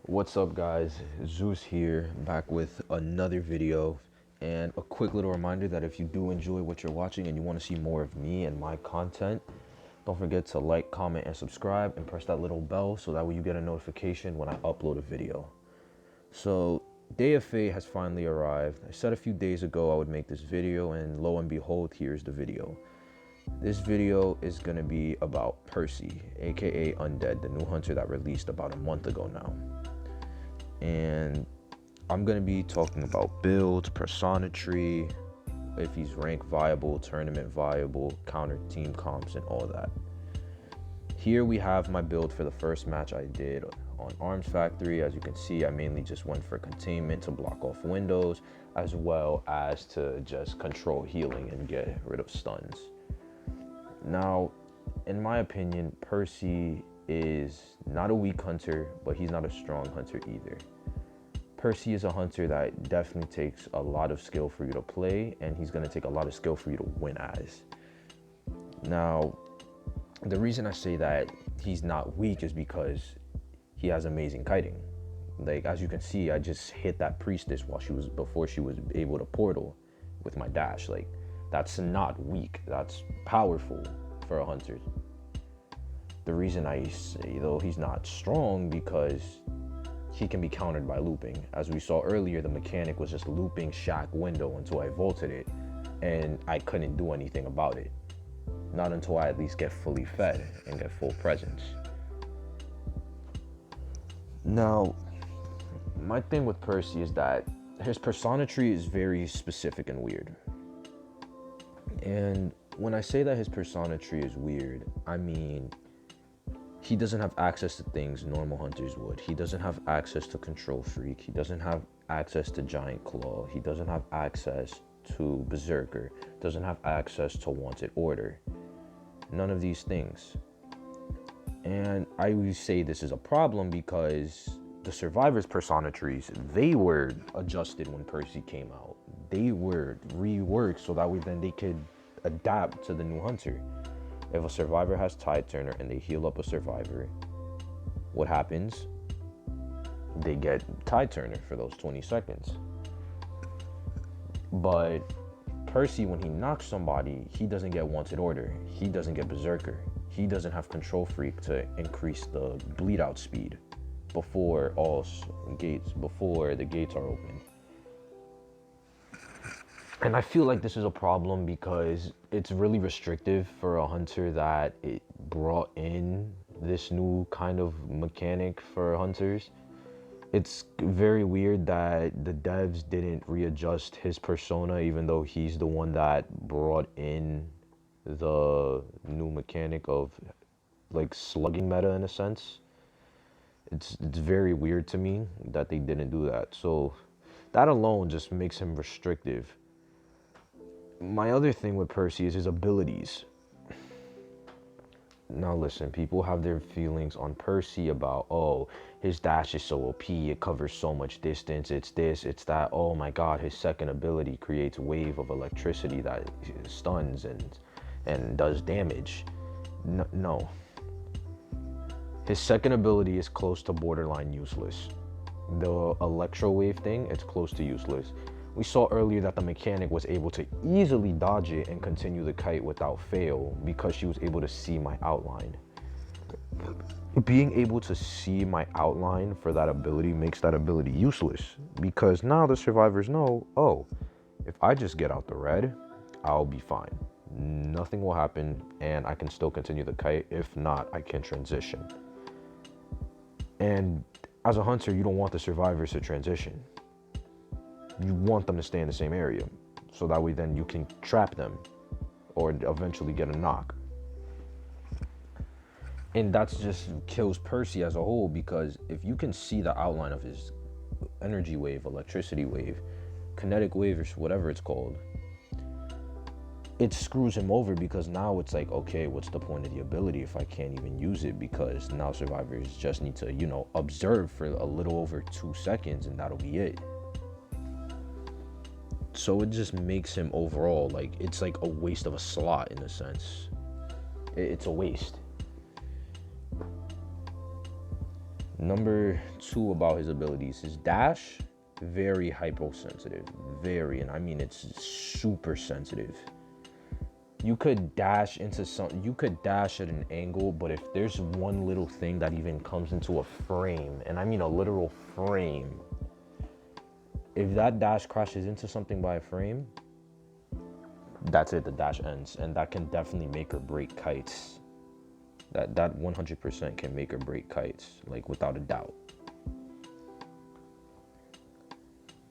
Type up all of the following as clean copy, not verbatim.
What's up, guys? Zeus here, back with another video. And a quick little reminder that if you do enjoy what you're watching and you want to see more of me and my content, don't forget to like, comment, and subscribe, and press that little bell so that way you get a notification when I upload a video. So Day of Fate has finally arrived. I said a few days ago I would make this video, and lo and behold, here's the video. This video is going to be about Percy, aka Undead, the new hunter that released about a month ago now. And I'm going to be talking about builds, persona tree, if he's rank viable, tournament viable, counter team comps, and all that. Here we have my build for the first match I did on Arms Factory. As you can see, I mainly just went for containment to block off windows, as well as to just control healing and get rid of stuns. Now, in my opinion, Percy is not a weak hunter, but he's not a strong hunter either. Percy is a hunter that definitely takes a lot of skill for you to play, and he's going to take a lot of skill for you to win as. Now, the reason I say that he's not weak is because he has amazing kiting. Like, as you can see, I just hit that priestess before she was able to portal with my dash. Like, that's not weak, that's powerful for a hunter. The reason I say though he's not strong, because he can be countered by looping. As we saw earlier, the mechanic was just looping Shack window until I vaulted it, and I couldn't do anything about it. Not until I at least get fully fed and get full presence. Now, my thing with Percy is that his persona tree is very specific and weird. And when I say that his persona tree is weird, I mean he doesn't have access to things normal hunters would. He doesn't have access to Control Freak. He doesn't have access to Giant Claw. He doesn't have access to Berserker. Doesn't have access to Wanted Order. None of these things. And I always say this is a problem because the Survivors persona trees, they were adjusted when Percy came out. They were reworked so that way then they could adapt to the new hunter. If a survivor has Tide Turner and they heal up a survivor, what happens? They get Tide Turner for those 20 seconds. But Percy, when he knocks somebody, he doesn't get Wanted Order. He doesn't get Berserker. He doesn't have Control Freak to increase the bleed out speed before the gates are open. And I feel like this is a problem because it's really restrictive for a hunter that it brought in this new kind of mechanic for hunters. It's very weird that the devs didn't readjust his persona, even though he's the one that brought in the new mechanic of like slugging meta in a sense. It's very weird to me that they didn't do that. So that alone just makes him restrictive. My other thing with Percy is his abilities. Now listen, people have their feelings on Percy about, oh, his dash is so OP, it covers so much distance, it's this, it's that. Oh my god, his second ability creates a wave of electricity that stuns and does damage. No. His second ability is close to borderline useless. The electro wave thing, it's close to useless. We saw earlier that the mechanic was able to easily dodge it and continue the kite without fail because she was able to see my outline. Being able to see my outline for that ability makes that ability useless because now the survivors know, oh, if I just get out the red, I'll be fine. Nothing will happen and I can still continue the kite. If not, I can transition. And as a hunter, you don't want the survivors to transition. You want them to stay in the same area so that way then you can trap them or eventually get a knock. And that's just kills Percy as a whole, because if you can see the outline of his energy wave, electricity wave, kinetic wave, or whatever it's called, it screws him over because now it's like, okay, what's the point of the ability if I can't even use it? Because now survivors just need to, observe for a little over 2 seconds and that'll be it. So it just makes him overall, like, it's like a waste of a slot in a sense. It's a waste. Number 2 about his abilities, his dash, very hyposensitive, very, and I mean it's super sensitive. You could dash into you could dash at an angle, but if there's one little thing that even comes into a frame, and I mean a literal frame, if that dash crashes into something by a frame, that's it, the dash ends, and that can definitely make or break kites. That 100% can make or break kites, like without a doubt.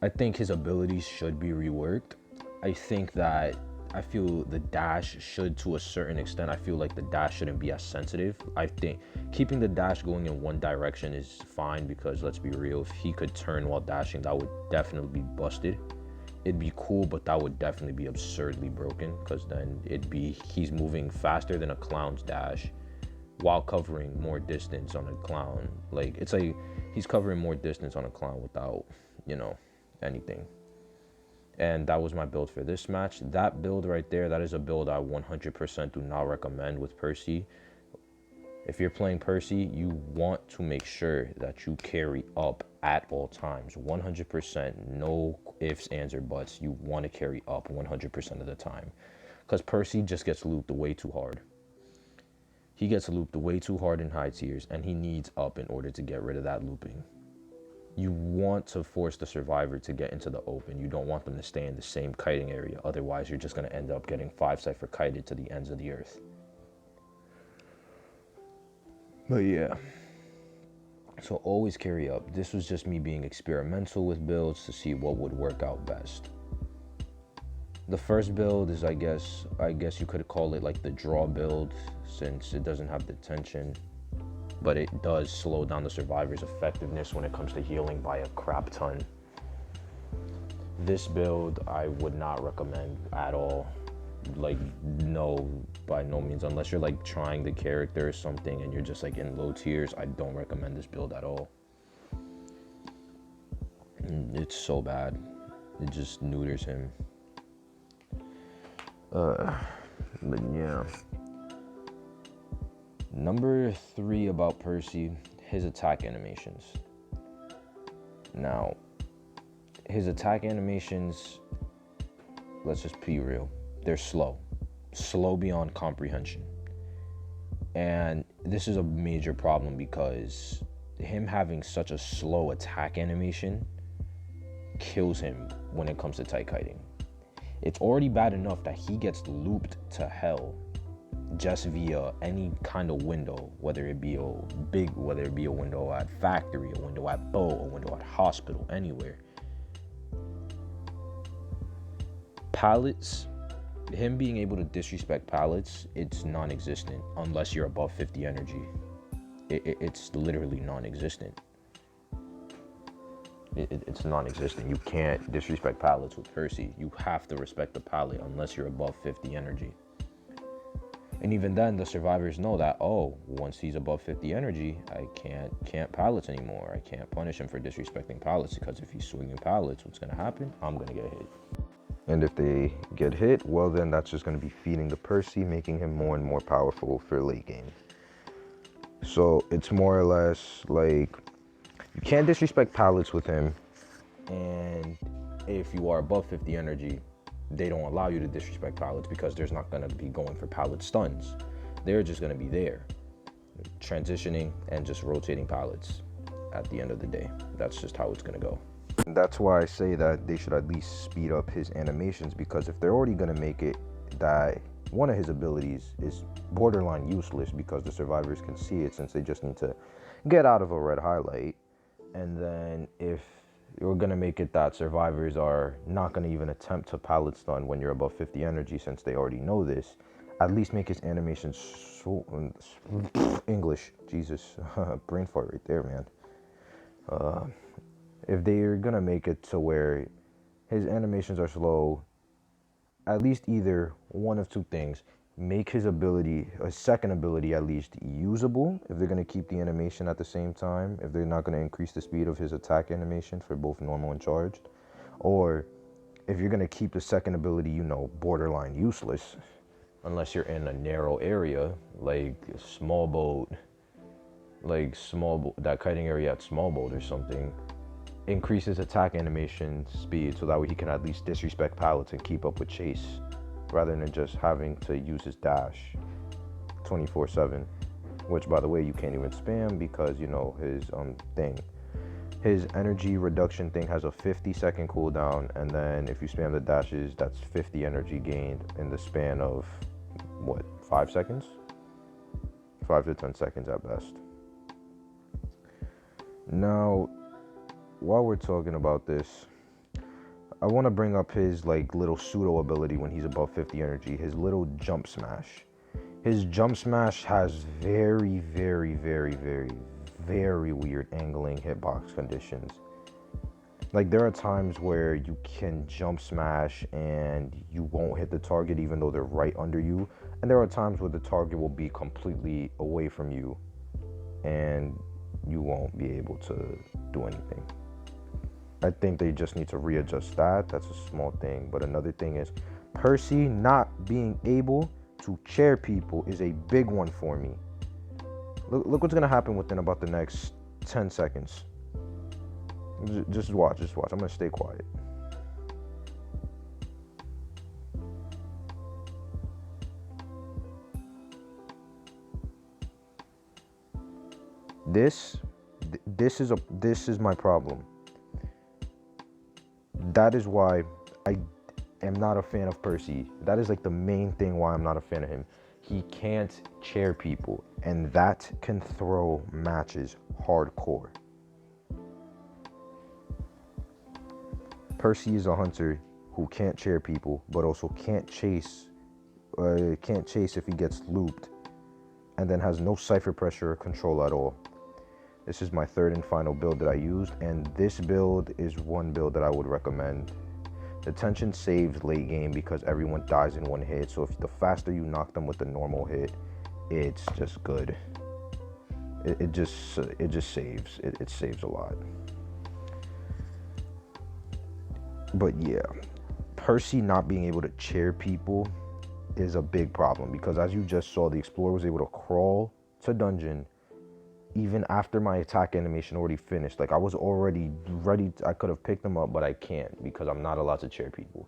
I think his abilities should be reworked. I feel the dash should, to a certain extent, I feel like the dash shouldn't be as sensitive. I think keeping the dash going in one direction is fine, because let's be real, if he could turn while dashing, that would definitely be busted. It'd be cool, but that would definitely be absurdly broken, because then he's moving faster than a clown's dash while covering more distance on a clown. Like, it's like he's covering more distance on a clown without, anything. And that was my build for this match. That build right there, that is a build I 100% do not recommend with Percy. If you're playing Percy, you want to make sure that you carry up at all times. 100%, no ifs, ands, or buts. You want to carry up 100% of the time, because Percy just gets looped way too hard. He gets looped way too hard in high tiers, and he needs up in order to get rid of that looping. You want to force the survivor to get into the open. You don't want them to stay in the same kiting area. Otherwise, you're just going to end up getting 5 cipher kited to the ends of the earth. But yeah. So always carry up. This was just me being experimental with builds to see what would work out best. The first build is, I guess you could call it like the draw build, since it doesn't have the tension, but it does slow down the survivor's effectiveness when it comes to healing by a crap ton. This build I would not recommend at all. Like, no, by no means, unless you're like trying the character or something and you're just like in low tiers. I don't recommend this build at all. It's so bad. It just neuters him. But yeah. Number 3 about Percy, his attack animations. Now, his attack animations, let's just be real, they're slow beyond comprehension. And this is a major problem, because him having such a slow attack animation kills him when it comes to tight kiting. It's already bad enough that he gets looped to hell just via any kind of window, whether it be a window at factory, a window at boat, a window at hospital, anywhere. Pallets, him being able to disrespect pallets, it's non-existent unless you're above 50 energy. It's literally non-existent. It's non-existent. You can't disrespect pallets with Percy. You have to respect the pallet unless you're above 50 energy. And even then, the survivors know that, oh, once he's above 50 energy, I can't pallets anymore. I can't punish him for disrespecting pallets, because if he's swinging pallets, what's going to happen? I'm going to get hit. And if they get hit, well, then that's just going to be feeding the Percy, making him more and more powerful for late game. So it's more or less like, you can't disrespect pallets with him, and if you are above 50 energy, they don't allow you to disrespect pallets, because there's not going to be going for pallet stuns. They're just going to be there, transitioning and just rotating pallets at the end of the day. That's just how it's going to go. And that's why I say that they should at least speed up his animations, because if they're already going to make it that one of his abilities is borderline useless because the survivors can see it, since they just need to get out of a red highlight, and then if you're going to make it that survivors are not going to even attempt to pallet stun when you're above 50 energy, since they already know this, at least make his animations so English, Jesus, brain fart right there, man. If they're going to make it to where his animations are slow, at least either one of two things: make his ability, a second ability at least, usable, if they're going to keep the animation at the same time, if they're not going to increase the speed of his attack animation for both normal and charged. Or if you're going to keep the second ability, borderline useless, unless you're in a narrow area, like a small boat, like that kiting area at small bolt or something, increases attack animation speed so that way he can at least disrespect pallets and keep up with chase rather than just having to use his dash 24/7, which by the way you can't even spam because you know his energy reduction thing has a 50-second cooldown, and then if you spam the dashes, that's 50 energy gained in the span of what, 5 seconds, 5 to 10 seconds at best. Now while we're talking about this, I want to bring up his like little pseudo ability when he's above 50 energy, his little jump smash. His jump smash has very, very, very, very, very weird angling hitbox conditions. Like there are times where you can jump smash and you won't hit the target even though they're right under you, and there are times where the target will be completely away from you and you won't be able to do anything. I think they just need to readjust that. That's a small thing. But another thing is Percy not being able to chair people is a big one for me. Look what's going to happen within about the next 10 seconds. Just watch. I'm going to stay quiet. This is my problem. That is why I am not a fan of Percy. That is like the main thing why I'm not a fan of him. He can't chair people, and that can throw matches hardcore. Percy is a hunter who can't chair people, but also can't chase if he gets looped, and then has no cipher pressure or control at all. This is my third and final build that I used, and this build is one build that I would recommend. The tension saves late game because everyone dies in one hit, so if the faster you knock them with the normal hit, it's just good. It just saves. It saves a lot. But yeah, Percy not being able to chair people is a big problem because as you just saw, the Explorer was able to crawl to dungeon even after my attack animation already finished. Like I was already ready. I could have picked him up, but I can't because I'm not allowed to chair people.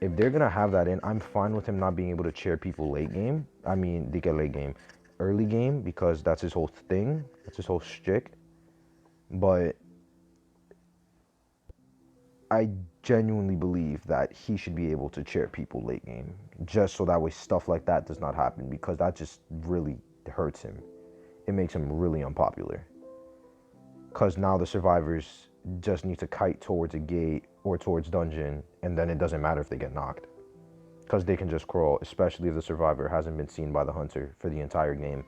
If they're gonna have that in, I'm fine with him not being able to chair people late game. I mean, they get late game, early game, because that's his whole thing. That's his whole shtick. But I genuinely believe that he should be able to chair people late game, just so that way stuff like that does not happen, because that just really hurts him. It makes him really unpopular. Because now the survivors just need to kite towards a gate or towards dungeon, and then it doesn't matter if they get knocked. Because they can just crawl, especially if the survivor hasn't been seen by the hunter for the entire game.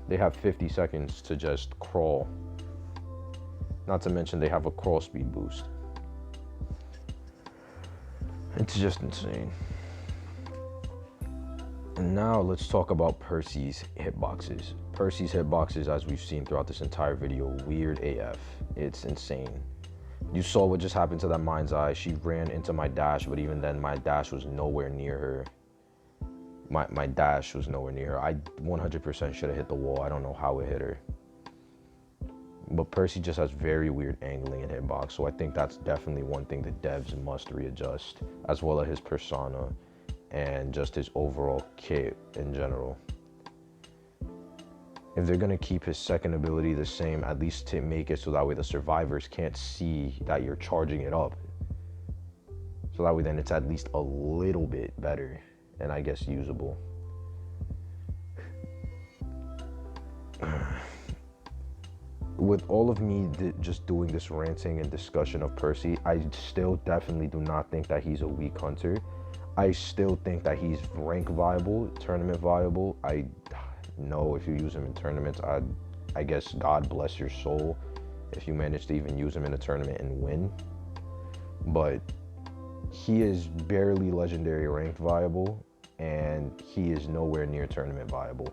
They have 50 seconds to just crawl. Not to mention they have a crawl speed boost. It's just insane. And now let's talk about Percy's hitboxes. Percy's hitboxes, as we've seen throughout this entire video, weird AF. It's insane. You saw what just happened to that Mind's Eye. She ran into my dash, but even then my dash was nowhere near her. My dash was nowhere near her. I 100% should have hit the wall. I don't know how it hit her. But Percy just has very weird angling in hitbox, so I think that's definitely one thing the devs must readjust, as well as his persona and just his overall kit in general. If they're gonna keep his second ability the same, at least to make it so that way the survivors can't see that you're charging it up. So that way then it's at least a little bit better and I guess usable. With all of me just doing this ranting and discussion of Percy, I still definitely do not think that he's a weak hunter. I still think that he's rank viable, tournament viable. I know if you use him in tournaments, I guess God bless your soul if you manage to even use him in a tournament and win. But he is barely legendary ranked viable, and he is nowhere near tournament viable.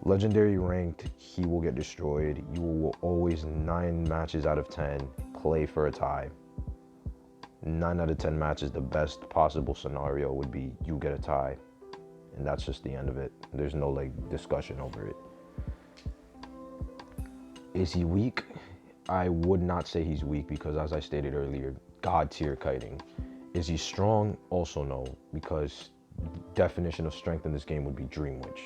Legendary ranked, he will get destroyed. You will always 9 matches out of 10 play for a tie. 9 out of 10 matches, the best possible scenario would be you get a tie, and that's just the end of it. There's no like discussion over it. Is he weak? I would not say he's weak because, as I stated earlier, God tier kiting. Is he strong? Also no, because definition of strength in this game would be Dream Witch.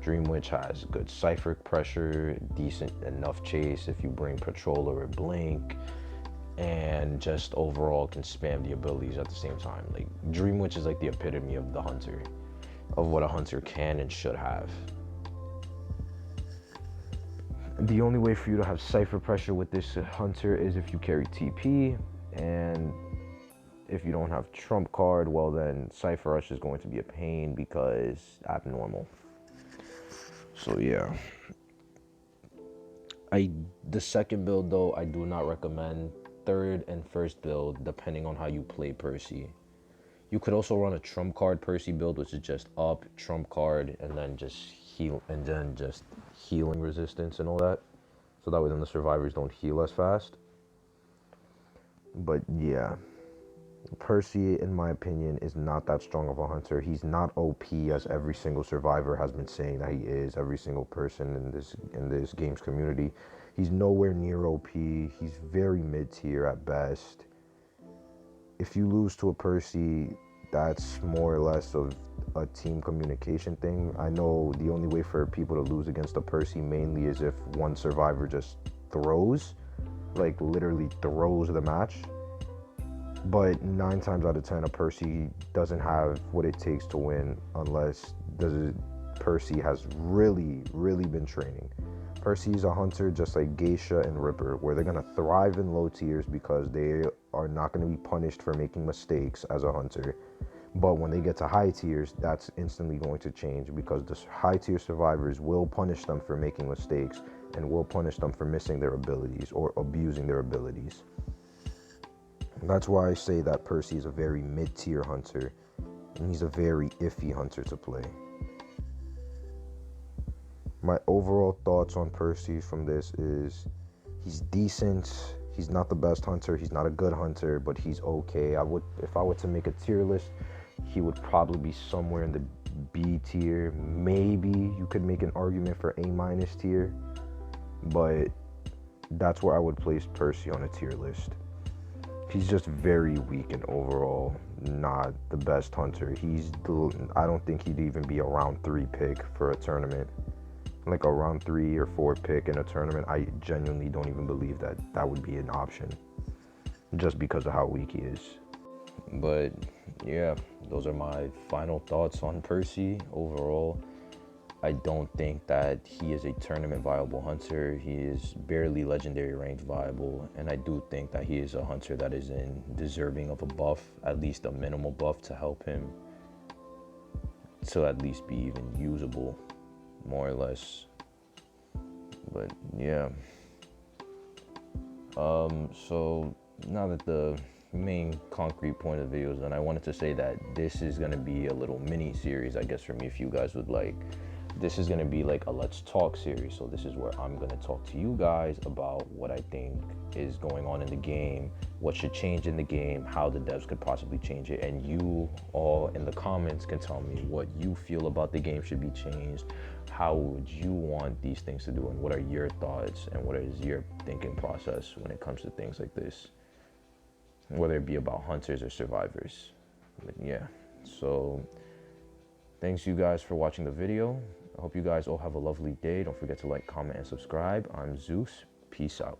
Dream Witch has good cipher pressure, decent enough chase if you bring Patroller or Blink, and just overall can spam the abilities at the same time. Like, Dream Witch is like the epitome of the hunter, of what a hunter can and should have. The only way for you to have cipher pressure with this hunter is if you carry TP, and if you don't have trump card, well then cipher rush is going to be a pain because abnormal. So yeah. The second build though, I do not recommend. Third and first build, depending on how you play Percy. You could also run a trump card Percy build, which is just up, trump card, and then just heal, and then just healing resistance and all that. So that way then the survivors don't heal as fast. But yeah, Percy, in my opinion, is not that strong of a hunter. He's not OP as every single survivor has been saying that he is. Every single person in this game's community, he's nowhere near OP. He's very mid tier at best. If you lose to a Percy, that's more or less of a team communication thing. I know the only way for people to lose against a Percy mainly is if one survivor just throws, like literally throws the match. But 9 times out of 10, a Percy doesn't have what it takes to win unless the Percy has really, really been training. Percy is a hunter just like Geisha and Ripper, where they're going to thrive in low tiers because they are not going to be punished for making mistakes as a hunter. But when they get to high tiers, that's instantly going to change because the high tier survivors will punish them for making mistakes and will punish them for missing their abilities or abusing their abilities. That's why I say that Percy is a very mid-tier hunter, and he's a very iffy hunter to play. My overall thoughts on Percy from this is he's decent. He's not the best hunter. He's not a good hunter, but he's okay. If I were to make a tier list, he would probably be somewhere in the B tier. Maybe you could make an argument for A- tier, but that's where I would place Percy on a tier list. He's just very weak and overall not the best hunter. I don't think he'd even be a round 3 pick for a tournament. Like a round 3 or 4 pick in a tournament, I genuinely don't even believe that would be an option just because of how weak he is. But yeah, those are my final thoughts on Percy overall. I don't think that he is a tournament viable hunter. He is barely legendary ranked viable, and I do think that he is a hunter that is deserving of a buff, at least a minimal buff to help him to at least be even usable, more or less. But yeah. So now that the main concrete point of the video is done, I wanted to say that this is going to be a little mini series, I guess, for me, if you guys would like. This is going to be like a Let's Talk series. So this is where I'm going to talk to you guys about what I think is going on in the game, what should change in the game, how the devs could possibly change it. And you all in the comments can tell me what you feel about the game should be changed. How would you want these things to do? And what are your thoughts? And what is your thinking process when it comes to things like this? Whether it be about hunters or survivors. But yeah, so thanks you guys for watching the video. I hope you guys all have a lovely day. Don't forget to like, comment, and subscribe. I'm Zeus. Peace out.